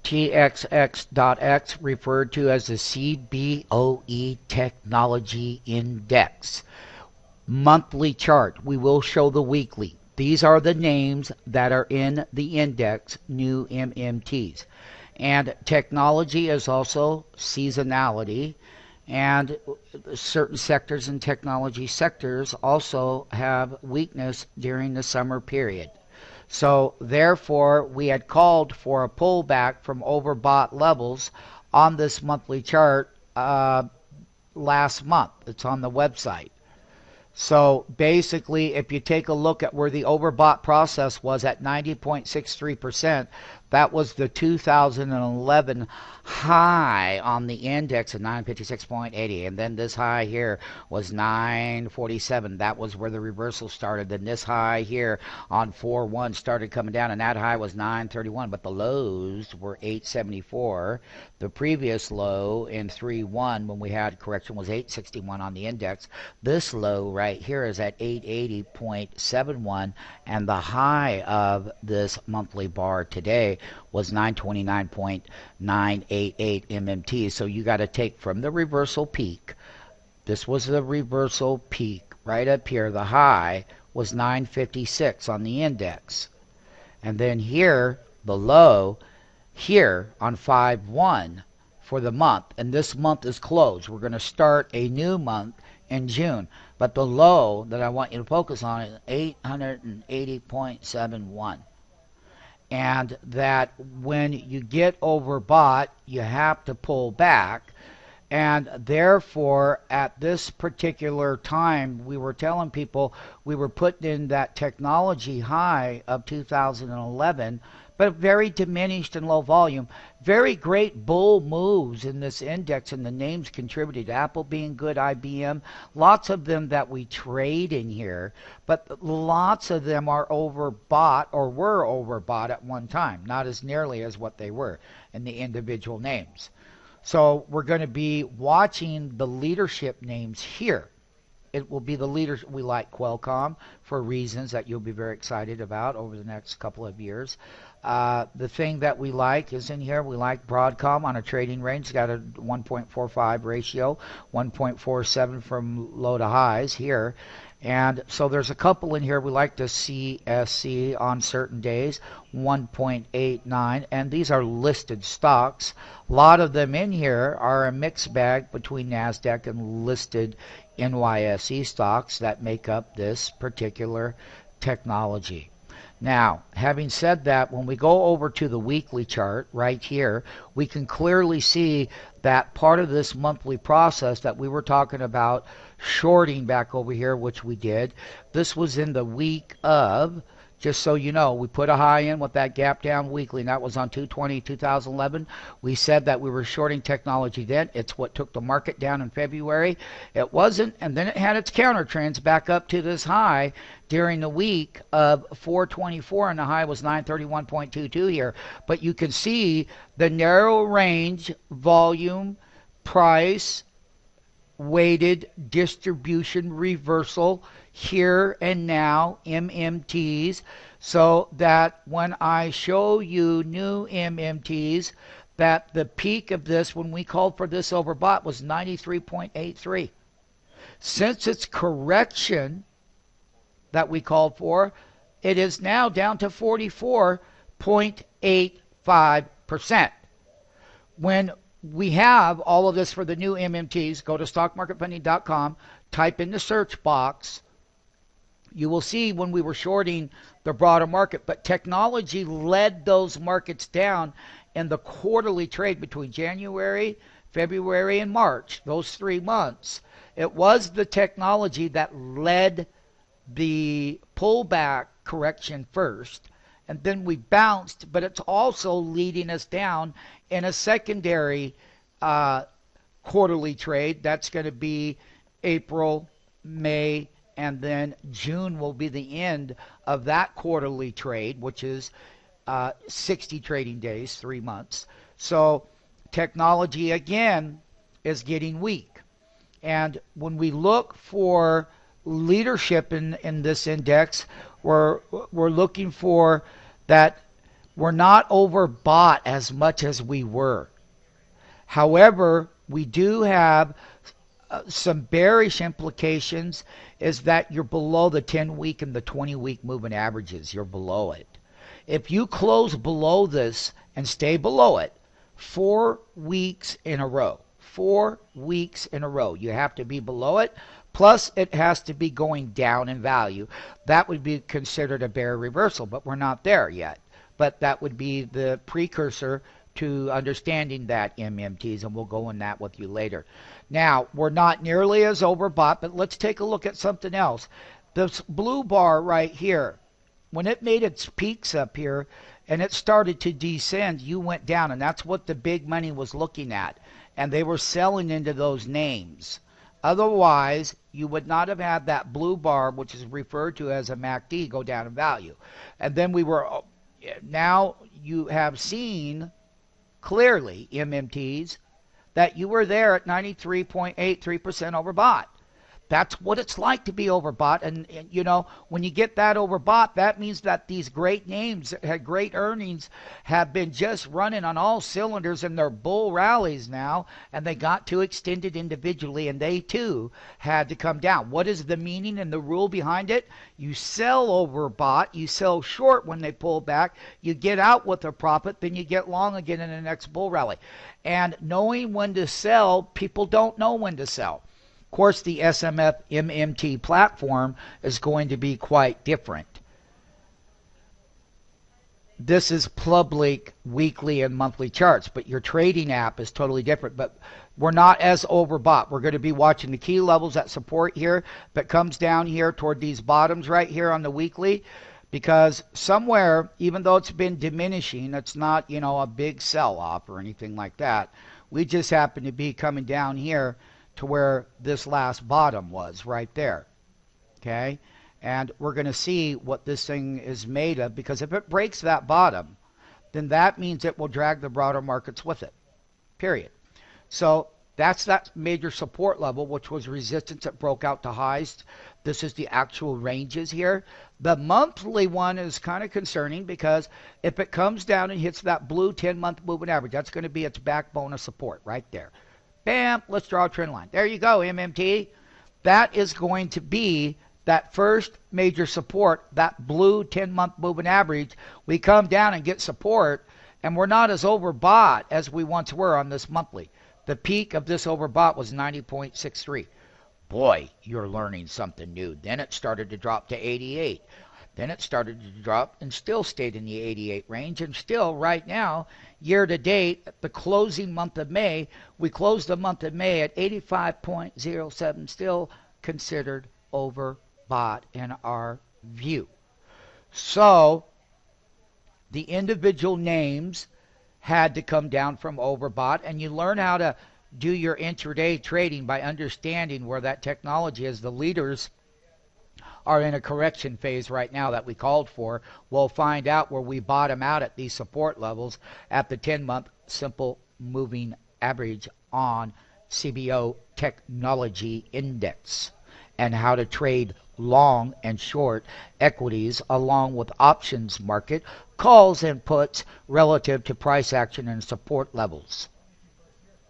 TXX.X, referred to as the CBOE Technology Index. Monthly chart. We will show the weekly. These are the names that are in the index, new MMTs. And technology is also seasonality, and certain sectors and technology sectors also have weakness during the summer period. So therefore, we had called for a pullback from overbought levels on this monthly chart last month. It's on the website. So basically, if you take a look at where the overbought process was at 90.63%, that was the 2011 high on the index of 956.80. And then this high here was 947. That was where the reversal started. Then this high here on 4-1 started coming down, and that high was 931. But the lows were 874. The previous low in 3-1 when we had correction was 861 on the index. This low right here is at 880.71, and the high of this monthly bar today was 929.988 MMT. So you got to take from the reversal peak. This was the reversal peak right up here. The high was 956 on the index. And then here, the low here on 5-1 for the month. And this month is closed. We're going to start a new month in June. But the low that I want you to focus on is 880.71. And that when you get overbought, you have to pull back. And therefore, at this particular time, we were telling people we were putting in that technology high of 2011, but very diminished and low volume. Very great bull moves in this index, and the names contributed. Apple being good, IBM, lots of them that we trade in here, but lots of them are overbought or were overbought at one time, not as nearly as what they were in the individual names. So we're going to be watching the leadership names here. It will be the leaders. We like Qualcomm for reasons that you'll be very excited about over the next couple of years. The thing that we like is in here. We like Broadcom on a trading range. It's got a 1.45 ratio, 1.47 from low to highs here. And so there's a couple in here. We like the CSC on certain days, 1.89. And these are listed stocks. A lot of them in here are a mixed bag between NASDAQ and listed NYSE stocks that make up this particular technology. Now, having said that, when we go over to the weekly chart right here, we can clearly see that part of this monthly process that we were talking about shorting back over here, which we did. This was in the week of, just so you know, we put a high in with that gap down weekly, and that was on 2/20/2011. We said that we were shorting technology then. It's what took the market down in February. It wasn't, and then it had its counter trends back up to this high during the week of 4/24, and the high was 931.22 here. But you can see the narrow range, volume, price, weighted distribution reversal here and now, MMTs, so that when I show you new MMTs, that the peak of this when we called for this overbought was 93.83. Since its correction that we called for, it is now down to 44.85%. When we have all of this for the new MMTs, go to stockmarketfunding.com, type in the search box. You will see when we were shorting the broader market, but technology led those markets down in the quarterly trade between January, February, and March, those 3 months. It was the technology that led the pullback correction first, and then we bounced, but it's also leading us down in a secondary quarterly trade. That's going to be April, May, and then June will be the end of that quarterly trade, which is 60 trading days, 3 months. So technology, again, is getting weak. And when we look for leadership in this index, we're looking for that We're not overbought as much as we were. However, we do have some bearish implications is that you're below the 10-week and the 20-week moving averages. You're below it. If you close below this and stay below it 4 weeks in a row, 4 weeks in a row, you have to be below it. Plus, it has to be going down in value. That would be considered a bear reversal, but we're not there yet. But that would be the precursor to understanding that MMTs, and we'll go in that with you later. Now, we're not nearly as overbought, but let's take a look at something else. This blue bar right here, when it made its peaks up here and it started to descend, you went down, and that's what the big money was looking at, and they were selling into those names. Otherwise, you would not have had that blue bar, which is referred to as a MACD, go down in value. And then now you have seen clearly, MMTs, that you were there at 93.83% overbought. That's what it's like to be overbought. And, you know, when you get that overbought, that means that these great names that had great earnings have been just running on all cylinders in their bull rallies now, and they got too extended individually, and they too had to come down. What is the meaning and the rule behind it? You sell overbought, you sell short when they pull back, you get out with a profit, then you get long again in the next bull rally. And knowing when to sell, people don't know when to sell. Of course, the SMF MMT platform is going to be quite different. This is public weekly and monthly charts, but your trading app is totally different. But we're not as overbought. We're going to be watching the key levels at support here that comes down here toward these bottoms right here on the weekly, because somewhere, even though it's been diminishing, it's not, you know, a big sell-off or anything like that. We just happen to be coming down here to where this last bottom was right there. Okay? And we're going to see what this thing is made of, because if it breaks that bottom, then that means it will drag the broader markets with it. Period. So that's that major support level, which was resistance that broke out to highs. This is the actual ranges here. The monthly one is kind of concerning, because if it comes down and hits that blue 10-month moving average, that's going to be its backbone of support right there. Bam, let's draw a trend line. There you go, MMT. That is going to be that first major support, that blue 10-month moving average. We come down and get support, and we're not as overbought as we once were on this monthly. The peak of this overbought was 90.63. Boy, you're learning something new. Then it started to drop to 88. Then it started to drop and still stayed in the 88 range. And still, right now, year to date, the closing month of May, we closed the month of May at 85.07, still considered overbought in our view. So, the individual names had to come down from overbought, and you learn how to do your intraday trading by understanding where that technology is. The leaders are in a correction phase right now that we called for. We'll find out where we bottom out at these support levels at the 10-month simple moving average on CBOE Technology Index, and how to trade long and short equities along with options market, calls and puts relative to price action and support levels.